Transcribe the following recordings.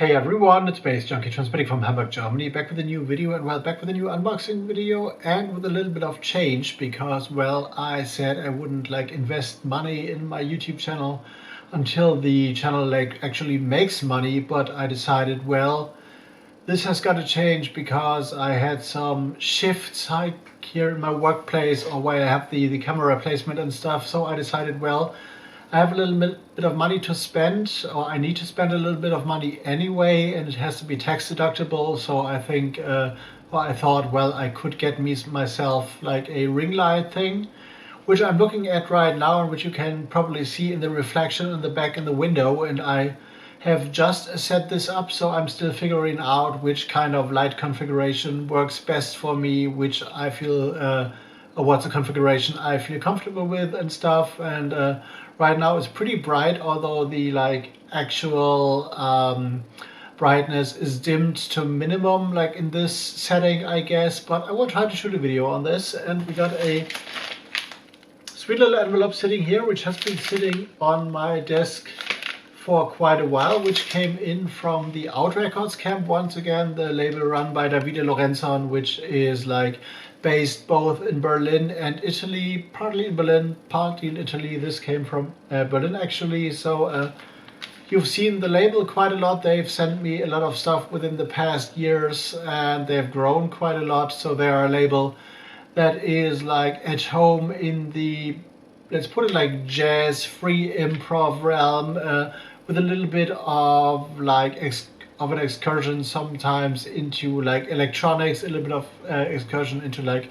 Hey everyone, it's baze.djunkiii transmitting from Hamburg, Germany, back with a new video and back with a new unboxing video and with a little bit of change because, well, I said I wouldn't invest money in my YouTube channel until the channel actually makes money, but I decided, well, this has got to change because I had some shifts here in my workplace or where I have the camera placement and stuff, so I decided, well, I have a little bit of money to spend, or I need to spend a little bit of money anyway, and it has to be tax deductible. So I think, I thought, well, I could get myself like a ring light thing, which I'm looking at right now, and which you can probably see in the reflection in the back in the window. And I have just set this up, so I'm still figuring out which kind of light configuration works best for me, which I feel, or what's the configuration I feel comfortable with and stuff. And right now it's pretty bright, although the actual brightness is dimmed to minimum in this setting, I guess, but I will try to shoot a video on this. And we got a sweet little envelope sitting here, which has been sitting on my desk for quite a while, which came in from the AUT Records camp, once again the label run by Davide Lorenzon, which is based both in Berlin and Italy, partly in Berlin, partly in Italy. This came from Berlin actually, so you've seen the label quite a lot. They've sent me a lot of stuff within the past years and they've grown quite a lot, so they are a label that is at home in the, let's put it jazz, free improv realm, with a little bit of an excursion sometimes into electronics, a little bit of excursion into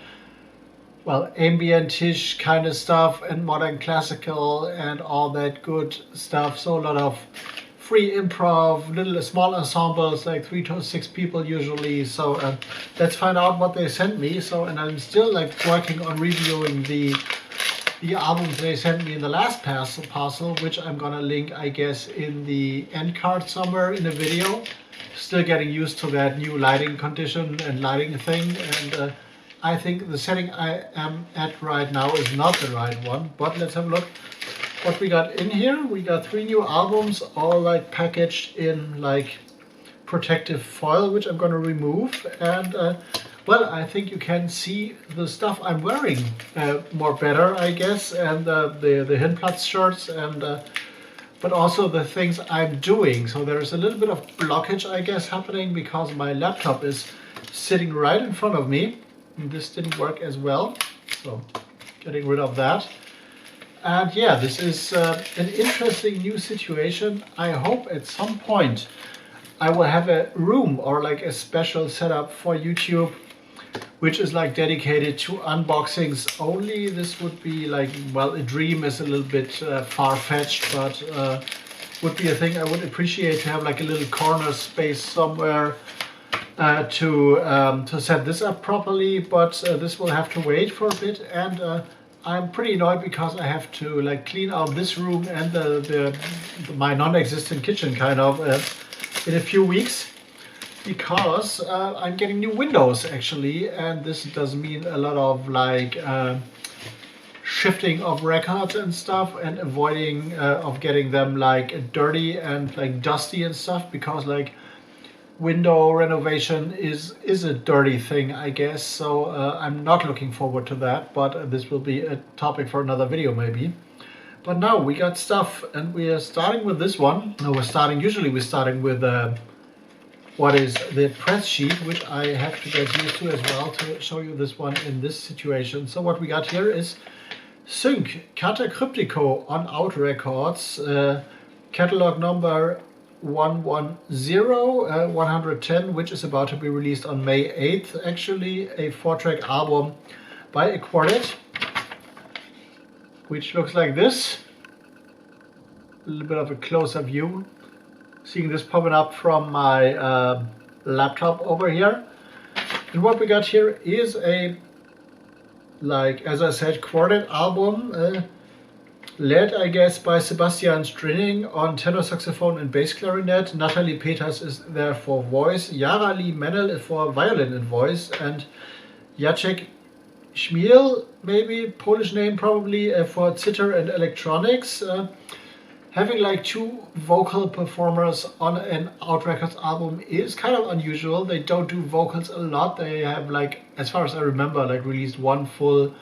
ambient-ish kind of stuff and modern classical and all that good stuff. So a lot of free improv, little small ensembles, 3 to 6 people usually. So let's find out what they sent me. So, and I'm still working on reviewing the albums they sent me in the last parcel, which I'm gonna link, I guess, in the end card somewhere in the video. Still getting used to that new lighting condition and lighting thing, and I think the setting I am at right now is not the right one, but let's have a look what we got in here. We got 3 new albums, all packaged in protective foil, which I'm gonna remove, and well, I think you can see the stuff I'm wearing more better, I guess, and the Hinplatz shirts, and but also the things I'm doing. So there's a little bit of blockage, I guess, happening because my laptop is sitting right in front of me. And this didn't work as well, so getting rid of that. And yeah, this is an interesting new situation. I hope at some point I will have a room or a special setup for YouTube, which is dedicated to unboxings only. This would be well, a dream is a little bit far-fetched, but would be a thing I would appreciate, to have a little corner space somewhere to set this up properly. But this will have to wait for a bit, and I'm pretty annoyed because I have to clean out this room and my non-existent kitchen kind of in a few weeks, because I'm getting new windows actually, and this does mean a lot of shifting of records and stuff, and avoiding of getting them dirty and dusty and stuff, because window renovation is a dirty thing, I guess. So I'm not looking forward to that, but this will be a topic for another video maybe. But now we got stuff, and we are starting with this one. No, usually we're starting with what is the press sheet, which I have to get used to as well to show you this one in this situation. So what we got here is Sync Cata Cryptico on AUT Records, catalog number 110, which is about to be released on May 8th, actually, a 4-track album by a quartet, which looks like this. A little bit of a closer view. Seeing this popping up from my laptop over here. And what we got here is a, as I said, quartet album, led, I guess, by Sebastian Strinning on tenor saxophone and bass clarinet. Natalie Peters is there for voice. Yara Lee Mennel for violin and voice. And Jacek Schmiel, maybe, Polish name probably, for zither and electronics. Having like two vocal performers on an AUT Records album is kind of unusual. They don't do vocals a lot. They have, like, as far as I remember, like released one full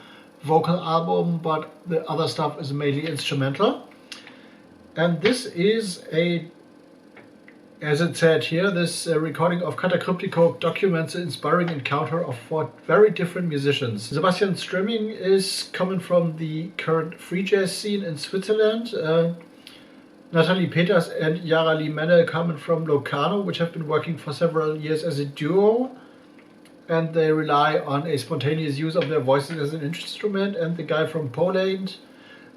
vocal album, but the other stuff is mainly instrumental. And this is as it said here, this recording of Catacryptico documents the inspiring encounter of four very different musicians. Sebastian Stremming is coming from the current free jazz scene in Switzerland. Natalie Peters and Yara Lee Menne coming from Locarno, which have been working for several years as a duo. And they rely on a spontaneous use of their voices as an instrument. And the guy from Poland,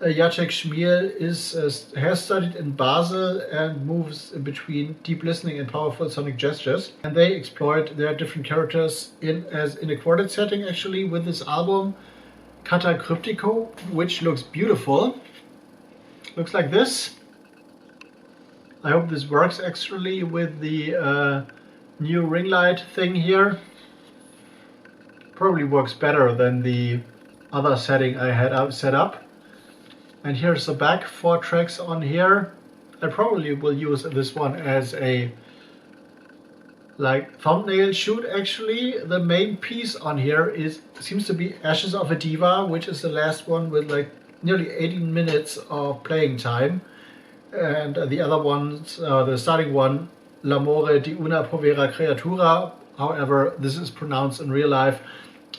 Jacek Szmiel, has studied in Basel and moves between deep listening and powerful sonic gestures. And they exploit their different characters in a quartet setting, actually, with this album, Catacryptico, which looks beautiful. Looks like this. I hope this works actually with the new ring light thing here. Probably works better than the other setting I had set up. And here's the back, 4 tracks on here. I probably will use this one as a thumbnail shoot actually. The main piece on here seems to be Ashes of a Diva, which is the last one with like nearly 18 minutes of playing time. And the other ones, the starting one, L'amore di una povera creatura, however this is pronounced in real life,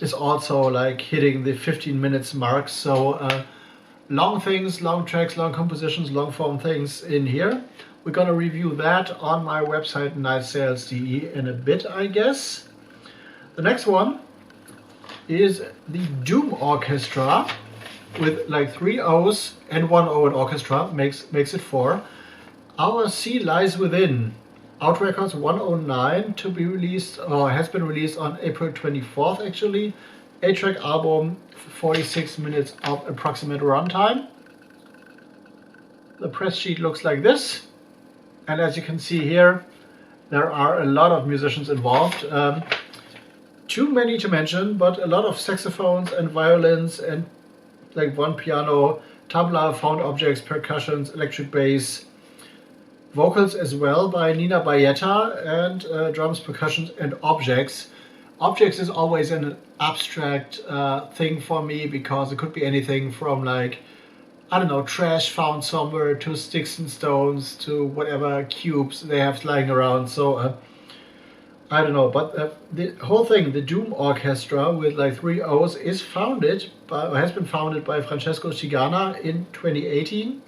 is also like hitting the 15 minutes mark. So long things, long tracks, long compositions, long form things in here. We're gonna review that on my website nightsales.de in a bit, I guess. The next one is the Doom Orchestra, with like 3 O's and 1 O in orchestra, makes it 4. Our Sea Lies Within, AUT Records 109, to be released, or has been released on April 24th actually. 8-track album, 46 minutes of approximate runtime. The press sheet looks like this, and as you can see here, there are a lot of musicians involved. Too many to mention, but a lot of saxophones and violins and like 1 piano, tabla, found objects, percussions, electric bass, vocals as well by Nina Bayetta, and drums, percussions, and objects. Objects is always an abstract thing for me, because it could be anything from like, I don't know, trash found somewhere to sticks and stones to whatever cubes they have lying around. So I don't know, but the whole thing, the Doom Orchestra with like 3 O's, has been founded by Francesco Cigana in 2018,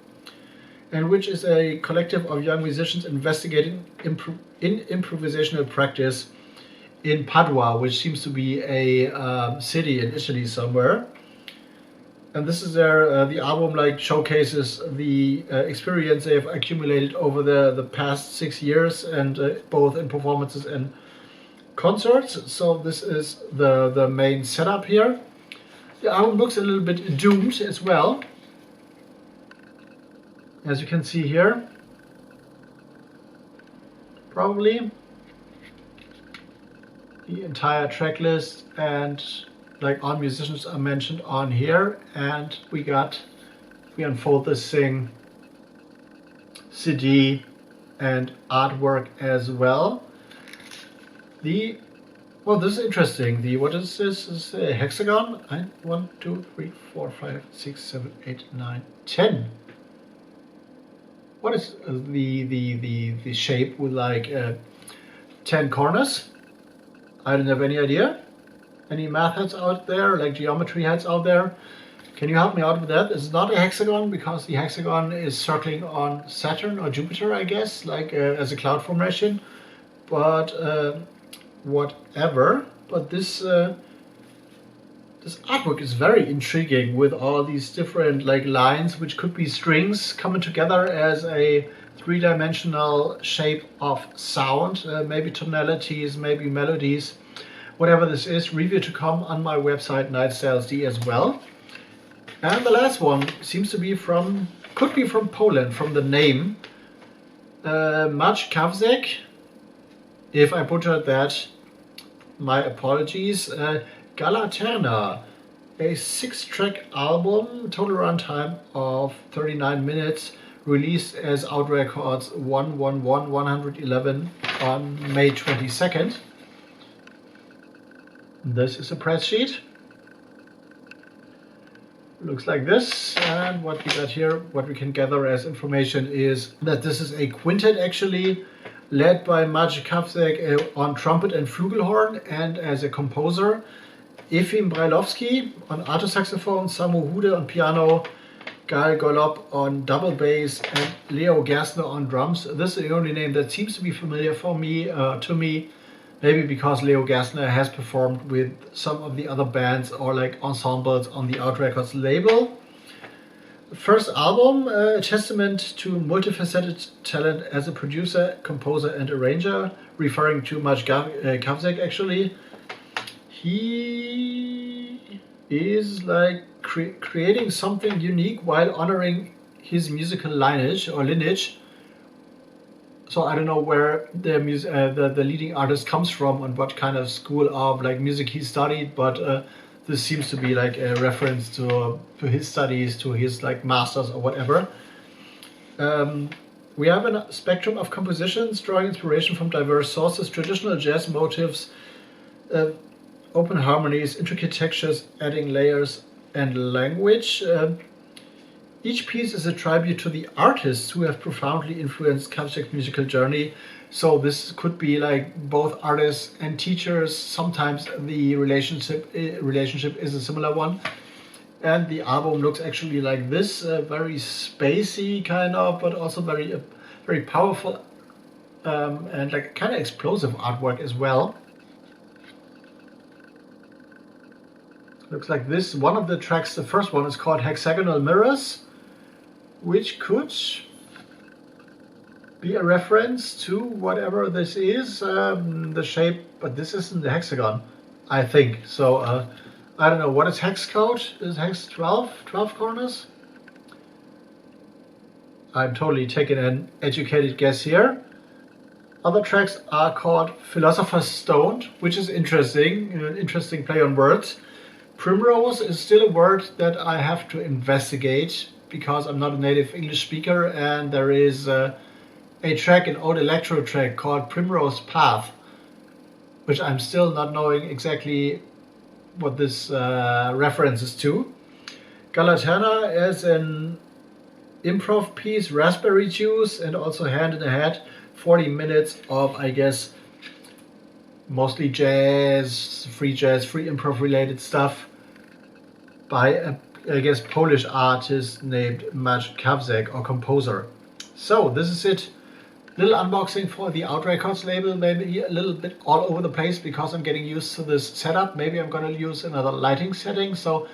and which is a collective of young musicians investigating in improvisational practice in Padua, which seems to be a city in Italy somewhere. And this is the album like showcases the experience they've accumulated over the past 6 years, and both in performances and concerts. So this is the main setup here. The album looks a little bit doomed as well, as you can see here. Probably the entire track list and like all musicians are mentioned on here, and we unfold this thing, CD and artwork as well. Well, this is interesting. What is this? This is a hexagon. 1, 2, 3, 4, 5, 6, 7, 8, 9, 10. What is the shape with like 10 corners? I don't have any idea. Any math heads out there, like geometry heads out there? Can you help me out with that? It's not a hexagon, because the hexagon is circling on Saturn or Jupiter, I guess, like as a cloud formation. But whatever. But this artwork is very intriguing, with all these different like lines, which could be strings coming together as a 3-dimensional shape of sound, maybe tonalities, maybe melodies. Whatever this is, review to come on my website nightsales.de as well. And the last one seems to be could be from Poland, from the name. Maciej. If I butchered that, my apologies. Galaterna, a 6-track album, total runtime of 39 minutes, released as AUT Records 111 on May 22nd. This is a press sheet. Looks like this, and what we got here, what we can gather as information is that this is a quintet actually, led by Maciej Kawczak on trumpet and flugelhorn, and as a composer, Efim Brailovsky on alto saxophone, Samu Hude on piano, Gal Golob on double bass, and Leo Gerstner on drums. This is the only name that seems to be familiar for me, to me. Maybe because Leo Gerstner has performed with some of the other bands or like ensembles on the AUT Records label. First album, a testament to multifaceted talent as a producer, composer and arranger, referring to Maciej Kawczak actually. He is like creating something unique while honoring his musical lineage. So I don't know where the leading artist comes from and what kind of school of like music he studied, but this seems to be like a reference to his studies, to his like masters or whatever. We have a spectrum of compositions drawing inspiration from diverse sources, traditional jazz motifs, open harmonies, intricate textures, adding layers and language. Each piece is a tribute to the artists who have profoundly influenced Kawczak's musical journey. So this could be like both artists and teachers. Sometimes the relationship is a similar one. And the album looks actually like this, very spacey kind of, but also very powerful and like kind of explosive artwork as well. Looks like this. One of the tracks, the first one, is called Hexagonal Mirrors, which could be a reference to whatever this is, the shape, but this isn't the hexagon, I think. So I don't know, what is hex code? Is hex 12 corners? I'm totally taking an educated guess here. Other tracks are called Philosopher's Stone, which is interesting, an interesting play on words. Primrose is still a word that I have to investigate, because I'm not a native English speaker, and there is a track, an old electro track called Primrose Path, which I'm still not knowing exactly what this references to. Galaterna is an improv piece, Raspberry Juice, and also Hand in a Hat, 40 minutes of, I guess, mostly jazz, free improv related stuff by a I guess Polish artist named Maciej Kawczak, or composer. So this is it. Little unboxing for the AUT Records label, maybe a little bit all over the place because I'm getting used to this setup. Maybe I'm gonna use another lighting setting. So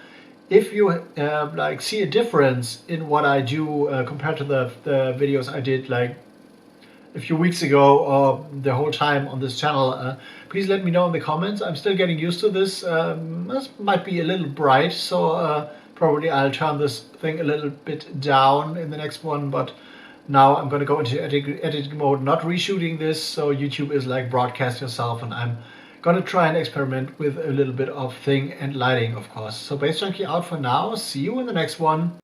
if you like see a difference in what I do compared to the videos I did like a few weeks ago or the whole time on this channel, please let me know in the comments. I'm still getting used to this. This might be a little bright, so probably I'll turn this thing a little bit down in the next one, but now I'm going to go into editing mode, not reshooting this, so YouTube is like broadcast yourself, and I'm going to try and experiment with a little bit of thing and lighting, of course. So Bass Junkie out for now. See you in the next one.